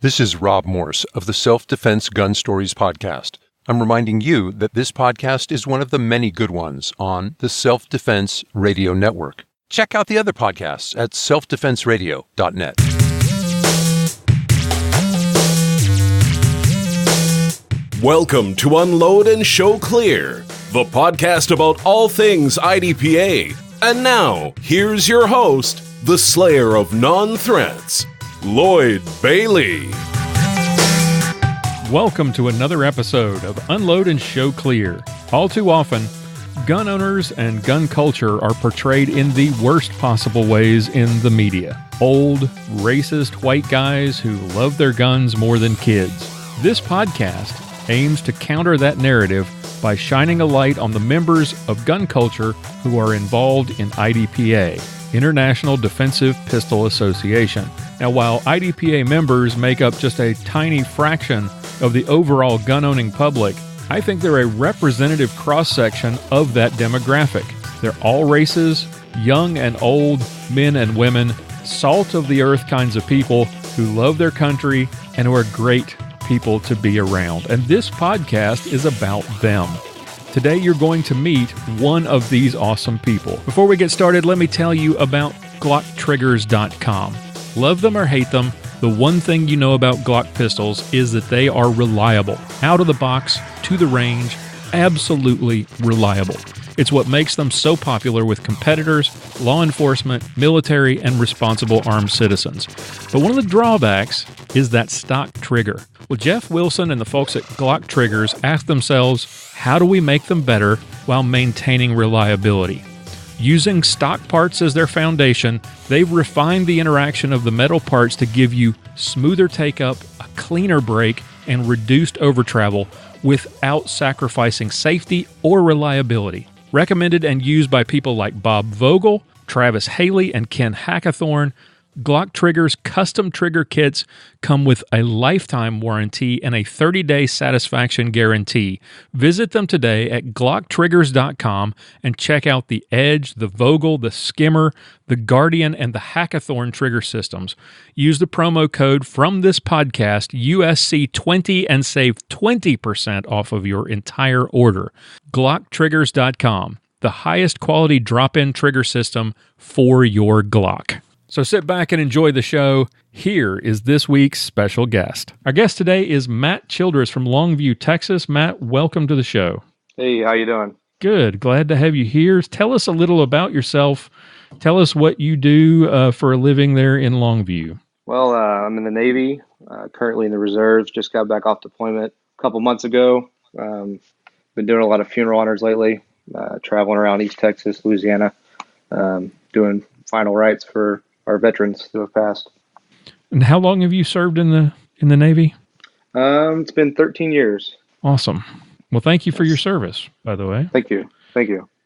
This is Rob Morse of the Self-Defense Gun Stories podcast. I'm reminding you that this podcast is one of the many good ones on the Self-Defense Radio Network. Check out the other podcasts at selfdefenseradio.net. Welcome to Unload and Show Clear, the podcast about all things IDPA. And now, here's your host, the slayer of non-threats, Lloyd Bailey. Welcome to another episode of Unload and Show Clear. All too often, gun owners and gun culture are portrayed in the worst possible ways in the media. Old, racist white guys who love their guns more than kids. This podcast aims to counter that narrative by shining a light on the members of gun culture who are involved in IDPA, International Defensive Pistol Association. Now, while IDPA members make up just a tiny fraction of the overall gun-owning public, I think they're a representative cross-section of that demographic. They're all races, young and old, men and women, salt-of-the-earth kinds of people who love their country and who are great people to be around. And this podcast is about them. Today, you're going to meet one of these awesome people. Before we get started, let me tell you about GlockTriggers.com. Love them or hate them, the one thing you know about Glock pistols is that they are reliable. Out of the box, to the range, absolutely reliable. It's what makes them so popular with competitors, law enforcement, military, and responsible armed citizens. But one of the drawbacks is that stock trigger. Well, Jeff Wilson and the folks at Glock Triggers asked themselves, how do we make them better while maintaining reliability? Using stock parts as their foundation, they've refined the interaction of the metal parts to give you smoother take-up, a cleaner break, and reduced overtravel without sacrificing safety or reliability. Recommended and used by people like Bob Vogel, Travis Haley, and Ken Hackathorn, Glock Triggers custom trigger kits come with a lifetime warranty and a 30-day satisfaction guarantee. Visit them today at GlockTriggers.com and check out the Edge, the Vogel, the Skimmer, the Guardian, and the Hackathorn trigger systems. Use the promo code from this podcast, USC20, and save 20% off of your entire order. GlockTriggers.com, the highest quality drop-in trigger system for your Glock. So sit back and enjoy the show. Here is this week's special guest. Our guest today is Matt Childress from Longview, Texas. Matt, welcome to the show. Hey, how you doing? Good. Glad to have you here. Tell us a little about yourself. Tell us what you do for a living there in Longview. Well, I'm in the Navy, currently in the reserves. Just got back off deployment a couple months ago. Been doing a lot of funeral honors lately, traveling around East Texas, Louisiana, doing final rites for our veterans who have passed. And how long have you served in the Navy? It's been 13 years. Awesome. Well, thank you for your service, by the way. Thank you.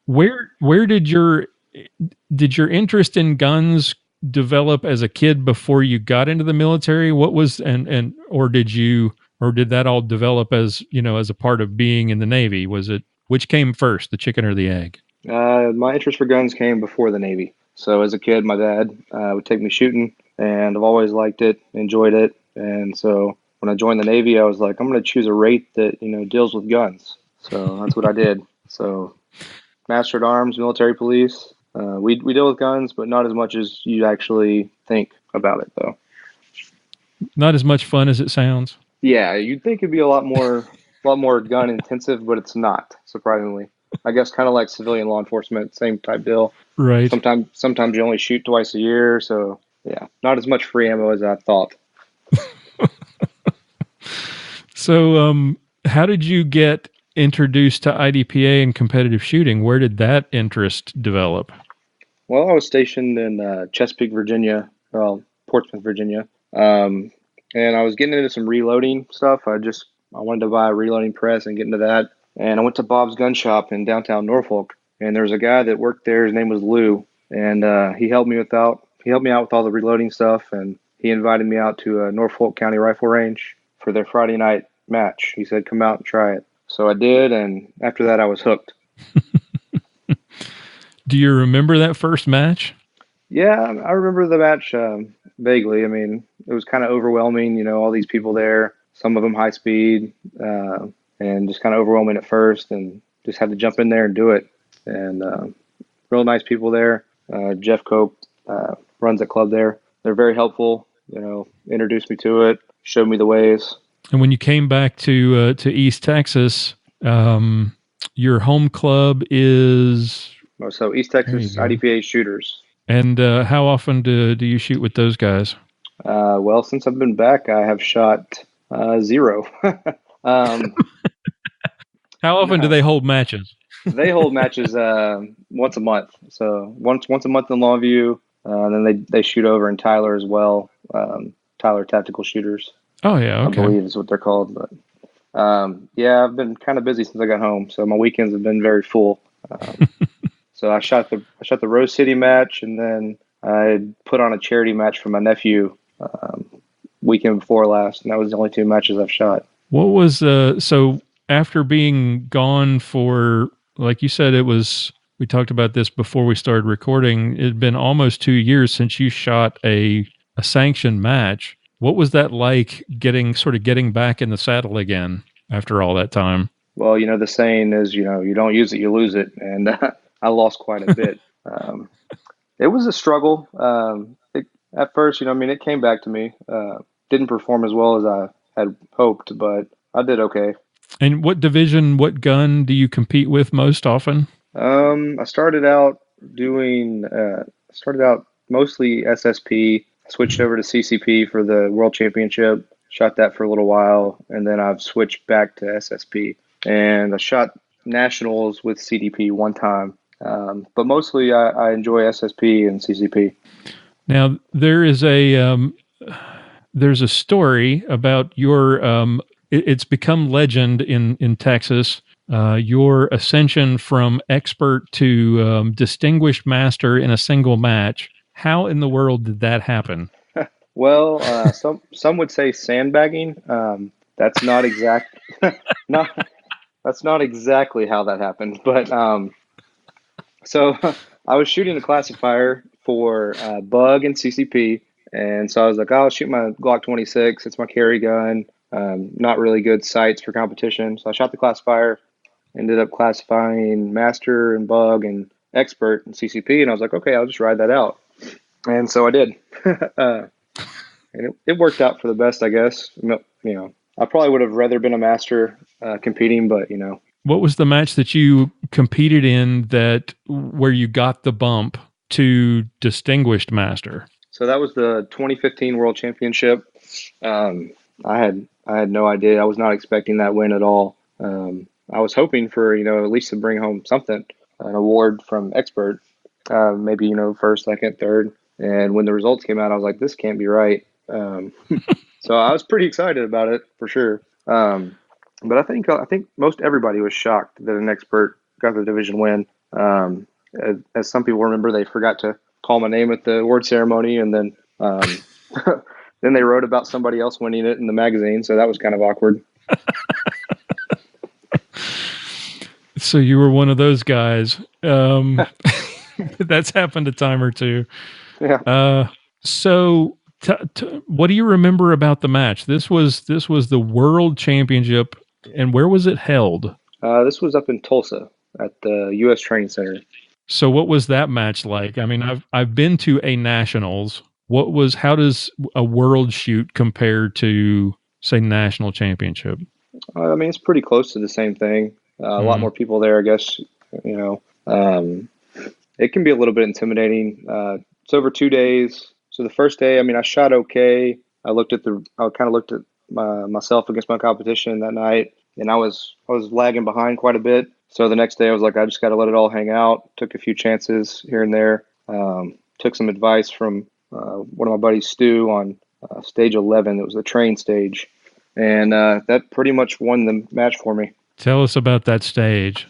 Where did your interest in guns develop as a kid before you got into the military? What was or did that all develop as a part of being in the Navy? Which came first, the chicken or the egg? My interest for guns came before the Navy. So as a kid, my dad would take me shooting, and I've always liked it, enjoyed it. And so when I joined the Navy, I was like, I'm going to choose a rate that, deals with guns. So that's what I did. So Master at Arms, military police, we deal with guns, but not as much as you actually think about it, though. Not as much fun as it sounds. Yeah, you'd think it'd be a lot more gun intensive, but it's not, surprisingly. I guess kind of like civilian law enforcement, same type deal. Right. Sometimes you only shoot twice a year, so yeah, not as much free ammo as I thought. So, how did you get introduced to IDPA and competitive shooting? Where did that interest develop? Well, I was stationed in Chesapeake, Virginia, Portsmouth, Virginia, and I was getting into some reloading stuff. I wanted to buy a reloading press and get into that. And I went to Bob's Gun Shop in downtown Norfolk, and there was a guy that worked there. His name was Lou, and he helped me out with all the reloading stuff, and he invited me out to Norfolk County Rifle Range for their Friday night match. He said, "Come out and try it." So I did, and after that, I was hooked. Do you remember that first match? Yeah, I remember the match. vaguely. I mean, it was kind of overwhelming, all these people there, some of them high speed, and just kind of overwhelming at first, and just had to jump in there and do it. And real nice people there. Jeff Cope runs a club there. They're very helpful, introduced me to it, showed me the ways. And when you came back to East Texas, your home club is... So East Texas IDPA shooters. And how often do you shoot with those guys? Well, since I've been back, I have shot 0. How often do they hold matches? They hold matches once a month. So once a month in Longview, and then they shoot over in Tyler as well. Tyler Tactical Shooters. Oh yeah, okay. I believe is what they're called. But yeah, I've been kind of busy since I got home, so my weekends have been very full. So I shot the Rose City match, and then I put on a charity match for my nephew weekend before last, and that was the only 2 matches I've shot. What was so after being gone for, like you said, we talked about this before we started recording, it had been almost 2 years since you shot a sanctioned match. What was that like getting back in the saddle again after all that time? Well, the saying is, you don't use it, you lose it. And I lost quite a bit. It was a struggle. At first, it came back to me. Didn't perform as well as I had hoped, but I did okay. And what gun do you compete with most often? I started out mostly SSP, switched over to CCP for the World Championship, shot that for a little while, and then I've switched back to SSP. And I shot nationals with CDP one time. But mostly I enjoy SSP and CCP. Now, there's a story about your, it's become legend in Texas, your ascension from expert to distinguished master in a single match. How in the world did that happen? Well, some would say sandbagging. That's not exact. That's not exactly how that happened. But so I was shooting a classifier for Bug and CCP, and so I was like, I'll shoot my Glock 26. It's my carry gun. Not really good sights for competition. So I shot the classifier. Ended up classifying Master and Bug and Expert and CCP, and I was like, okay, I'll just ride that out. And so I did. And it worked out for the best, I guess. I probably would have rather been a Master competing, but What was the match that you competed in where you got the bump to Distinguished Master? So that was the 2015 World Championship. I had no idea. I was not expecting that win at all. I was hoping for at least to bring home something, an award from Expert, maybe first, second, third. And when the results came out, I was like, this can't be right. So I was pretty excited about it for sure. But I think most everybody was shocked that an Expert got the division win. As some people remember, they forgot to call my name at the award ceremony, and then then they wrote about somebody else winning it in the magazine. So that was kind of awkward. So you were one of those guys. That's happened a time or two. Yeah. So what do you remember about the match? This was the World Championship, and where was it held? This was up in Tulsa at the U.S. Training Center. So what was that match like? I mean, I've been to a nationals. How does a world shoot compare to, say, national championship? I mean, it's pretty close to the same thing. A lot more people there, I guess. It can be a little bit intimidating. It's over 2 days. So the first day, I shot okay. I kind of looked at myself against my competition that night, and I was lagging behind quite a bit. So the next day, I was like, I just got to let it all hang out. Took a few chances here and there. Took some advice from one of my buddies, Stu, on stage 11. It was the train stage, and that pretty much won the match for me. Tell us about that stage.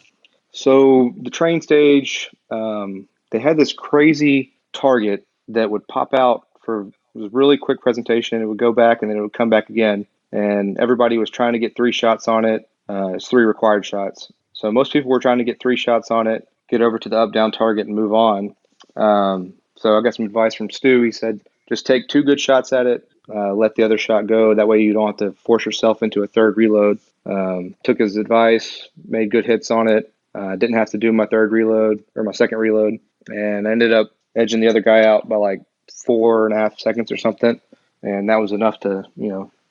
So the train stage, they had this crazy target that would pop out it was a really quick presentation. It would go back and then it would come back again. And everybody was trying to get 3 shots on it. It's 3 required shots. So most people were trying to get 3 shots on it, get over to the up-down target and move on. So I got some advice from Stu. He said, just take 2 good shots at it, let the other shot go. That way you don't have to force yourself into a third reload. Took his advice, made good hits on it. Didn't have to do my third reload or my second reload, and ended up edging the other guy out by like 4.5 seconds or something. And that was enough to,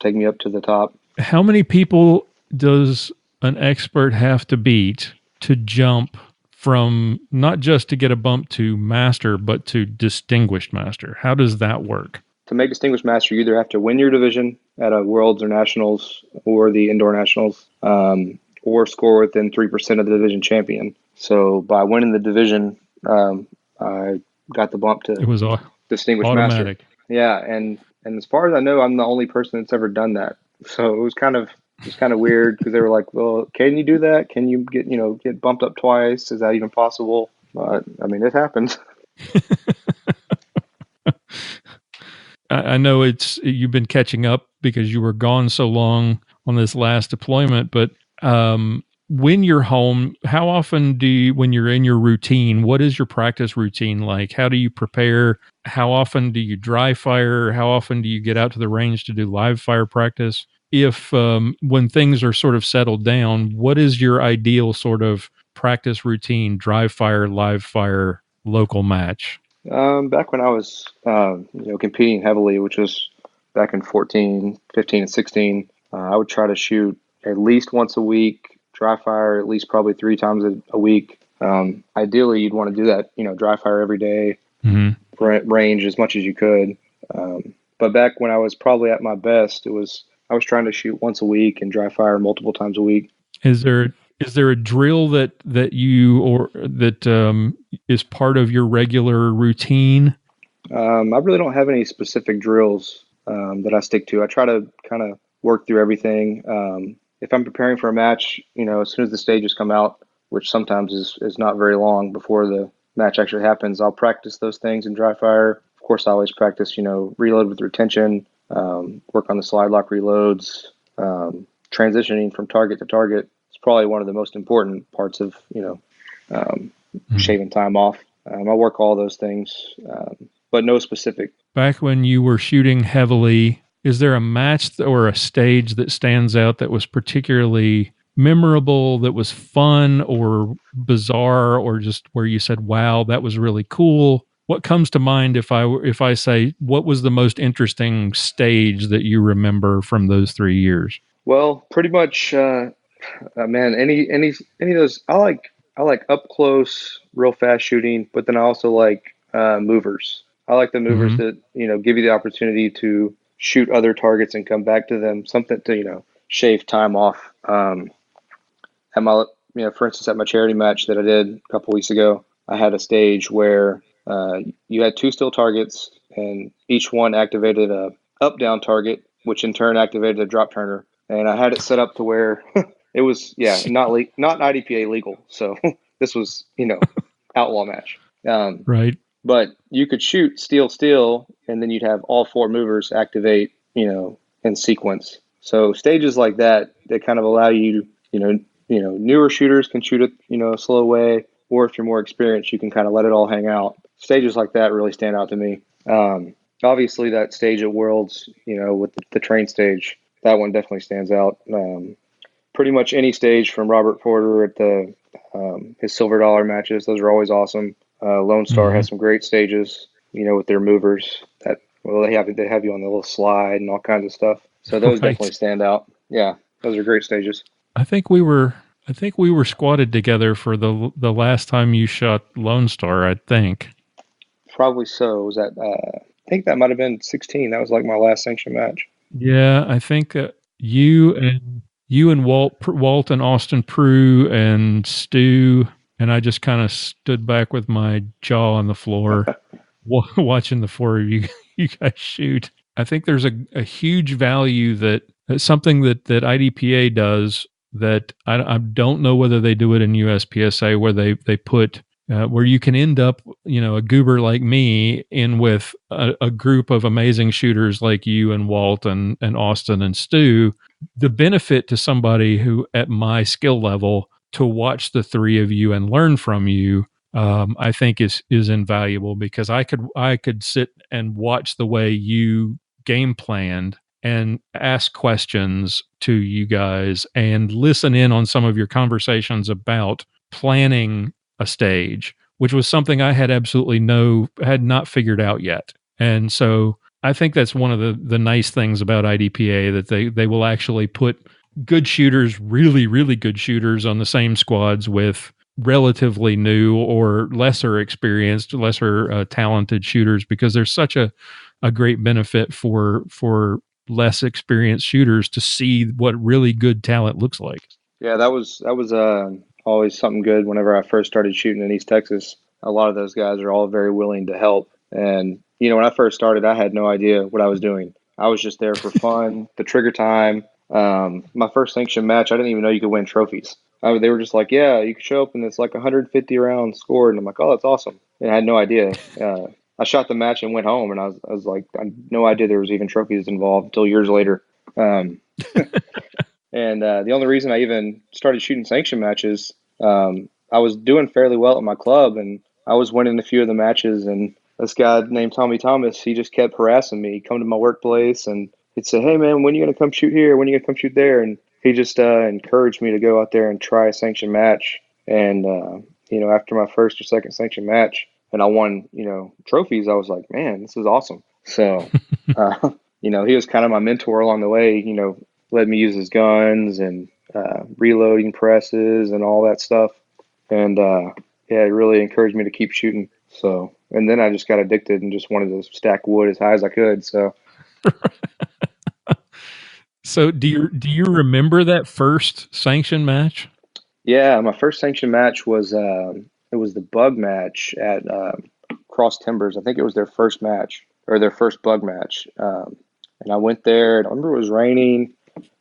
take me up to the top. How many people does an expert have to beat to jump from not just to get a bump to master, but to distinguished master? How does that work? To make distinguished master, you either have to win your division at a worlds or nationals or the indoor nationals, or score within 3% of the division champion. So by winning the division, I got the bump to It was distinguished automatic. master. Yeah, and as far as I know, I'm the only person that's ever done that. So it was kind of weird because they were like, "Well, can you do that? Can you get bumped up twice? Is that even possible?" But I mean, it happens. I know you've been catching up because you were gone so long on this last deployment, but when you're home, how often when you're in your routine, what is your practice routine like? How do you prepare? How often do you dry fire? How often do you get out to the range to do live fire practice? If when things are sort of settled down, what is your ideal sort of practice routine? Dry fire, live fire, local match? Back when I was, competing heavily, which was back in 14, 15, and 16, I would try to shoot at least once a week, dry fire at least probably 3 times a week. Ideally, you'd want to do that, dry fire every day, range as much as you could. But back when I was probably at my best, I was trying to shoot once a week and dry fire multiple times a week. Is there a drill that is part of your regular routine? I really don't have any specific drills that I stick to. I try to kind of work through everything. If I'm preparing for a match, as soon as the stages come out, which sometimes is not very long before the match actually happens, I'll practice those things in dry fire. Of course, I always practice, reload with retention, work on the slide lock reloads, transitioning from target to target. It's probably one of the most important parts of, shaving time off. I work all those things, but no specific. Back when you were shooting heavily, is there a match or a stage that stands out that was particularly memorable, that was fun or bizarre, or just where you said, wow, that was really cool? What comes to mind if I say, what was the most interesting stage that you remember from those 3 years? Well, pretty much, man, any of those, I like up close, real fast shooting, but then I also like movers. I like the movers that, give you the opportunity to shoot other targets and come back to them, something to, shave time off. At my, for instance, at my charity match that I did a couple weeks ago, I had a stage where you had 2 still targets, and each one activated a up-down target, which in turn activated a drop turner. And I had it set up to where it was, not IDPA legal. So this was, outlaw match. Right. But you could shoot steel, and then you'd have all 4 movers activate, in sequence. So stages like that kind of allow you, newer shooters can shoot it, a slow way, or if you're more experienced, you can kind of let it all hang out. Stages like that really stand out to me. Obviously, that stage at Worlds, with the train stage, that one definitely stands out. Pretty much any stage from Robert Porter at his Silver Dollar matches, those are always awesome. Lone Star has some great stages, with their movers that, they have you on the little slide and all kinds of stuff. So those definitely stand out. Yeah, those are great stages. I think we were squatted together for the last time you shot Lone Star, I think. Probably so. Was that? I think that might have been 16. That was like my last sanctioned match. Yeah, I think you and Walt and Austin Prue and Stu, and I just kind of stood back with my jaw on the floor, watching the 4 of you guys shoot. I think there's a huge value that something that IDPA does that I don't know whether they do it in USPSA, where they put where you can end up, a goober like me in with a group of amazing shooters like you and Walt and Austin and Stu. The benefit to somebody who at my skill level to watch the 3 of you and learn from you I think is invaluable, because I could sit and watch the way you game planned and ask questions to you guys and listen in on some of your conversations about planning a stage, which was something I had had not figured out yet. And so I think that's one of the nice things about IDPA, that they will actually put good shooters, really, really good shooters, on the same squads with relatively new or lesser experienced, lesser talented shooters, because there's such a great benefit for less experienced shooters to see what really good talent looks like. Yeah, that was always something good. Whenever I first started shooting in East Texas, a lot of those guys are all very willing to help. And when I first started, I had no idea what I was doing. I was just there for fun, the trigger time. My first sanctioned match, I didn't even know you could win trophies. They were just like, yeah, you can show up and it's like 150 rounds scored. And I'm like, oh, that's awesome. And I had no idea. I shot the match and went home, and I was like, I had no idea there was even trophies involved until years later. And the only reason I even started shooting sanction matches, I was doing fairly well at my club, and I was winning a few of the matches. And this guy named Tommy Thomas, he just kept harassing me. He'd come to my workplace, and he'd say, hey, man, when are you going to come shoot here? When are you going to come shoot there? And he just encouraged me to go out there and try a sanction match. And, after my first or second sanction match, and I won, trophies, I was like, man, this is awesome. So, he was kind of my mentor along the way, let me use his guns and reloading presses and all that stuff. And, it really encouraged me to keep shooting. So, and then I just got addicted and just wanted to stack wood as high as I could. So, so do you remember that first sanction match? Yeah, my first sanction match was it was the bug match at Cross Timbers. I think it was their first match, or their first bug match. And I went there, and I remember it was raining,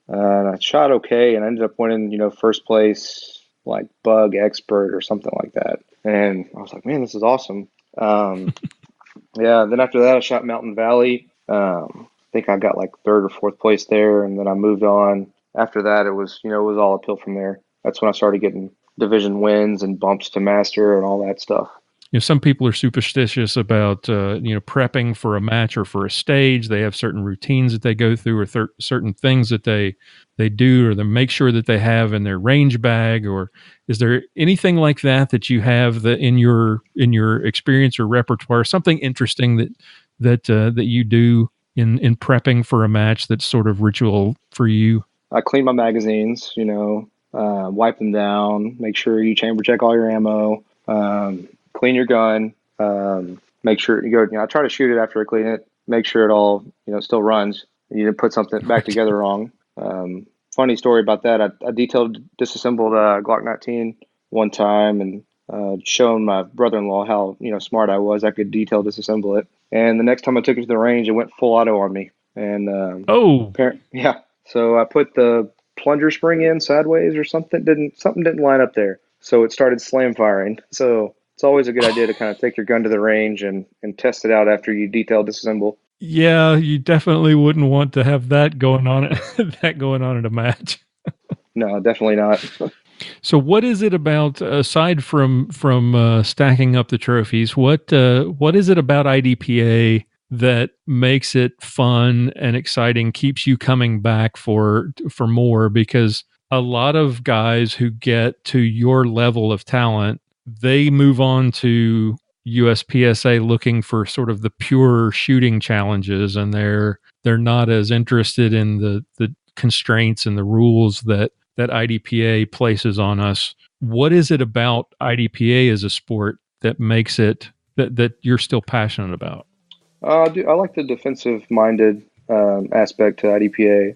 and I shot okay, and I ended up winning, first place, like bug expert or something like that. And I was like, man, this is awesome. Yeah, then after that, I shot Mountain Valley. I think I got like third or fourth place there, and then I moved on. After that, it was all uphill from there. That's when I started getting division wins and bumps to master and all that stuff. Some people are superstitious about, prepping for a match or for a stage. They have certain routines that they go through, or certain things that they do, or they make sure that they have in their range bag. Or is there anything like that you have in your experience or repertoire, something interesting that you do in prepping for a match that's sort of ritual for you? I clean my magazines, wipe them down, make sure you chamber check all your ammo, clean your gun, make sure you go, I try to shoot it after I clean it, make sure it all, still runs. You didn't put something back together wrong. Funny story about that. I detailed, disassembled a Glock 19 one time, and shown my brother-in-law how, smart I was. I could detail disassemble it. And the next time I took it to the range, it went full auto on me. And, yeah. So I put the plunger spring in sideways or something didn't line up there. So it started slam firing. So it's always a good idea to kind of take your gun to the range and test it out after you detail disassemble. Yeah, you definitely wouldn't want to have that going on at a match. No, definitely not. So what is it about, aside from stacking up the trophies, what is it about IDPA that makes it fun and exciting, keeps you coming back for more? Because a lot of guys who get to your level of talent, they move on to USPSA looking for sort of the pure shooting challenges, and they're not as interested in the constraints and the rules that IDPA places on us. What is it about IDPA as a sport that makes it that you're still passionate about? I like the defensive-minded aspect to IDPA.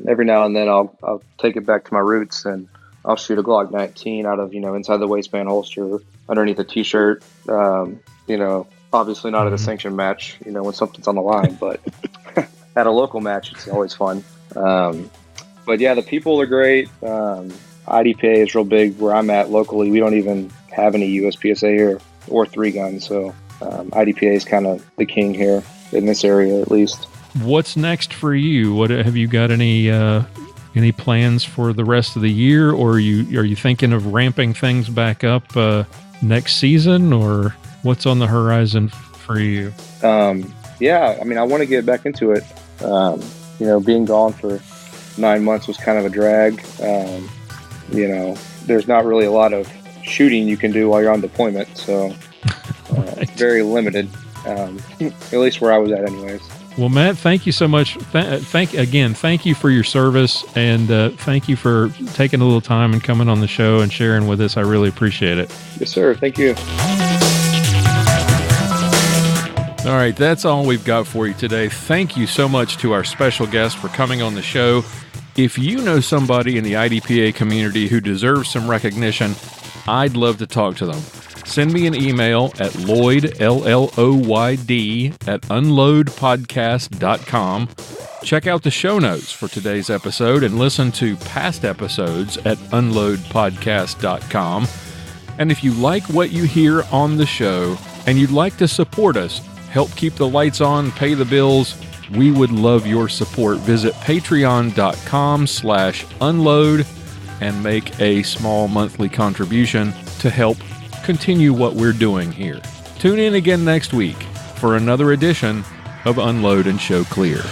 Every now and then I'll take it back to my roots, and I'll shoot a Glock 19 out of, inside the waistband holster, underneath a t-shirt. Obviously not at a sanctioned match, when something's on the line, but at a local match, it's always fun. But yeah, the people are great. IDPA is real big where I'm at locally. We don't even have any USPSA here or 3 guns. So IDPA is kind of the king here in this area, at least. What's next for you? What have you got? Any any plans for the rest of the year, or are you thinking of ramping things back up next season, or what's on the horizon for you? Yeah, I mean, I want to get back into it. Being gone for 9 months was kind of a drag. There's not really a lot of shooting you can do while you're on deployment, so Right. very limited, at least where I was at anyways. Well, Matt, thank you so much. Thank you for your service, and thank you for taking a little time and coming on the show and sharing with us. I really appreciate it. Yes, sir. Thank you. All right, that's all we've got for you today. Thank you so much to our special guest for coming on the show. If you know somebody in the IDPA community who deserves some recognition, I'd love to talk to them. Send me an email at Lloyd, Lloyd, at unloadpodcast.com. Check out the show notes for today's episode and listen to past episodes at unloadpodcast.com. And if you like what you hear on the show and you'd like to support us, help keep the lights on, pay the bills, we would love your support. Visit patreon.com/unload and make a small monthly contribution to help continue what we're doing here. Tune in again next week for another edition of Unload and Show Clear.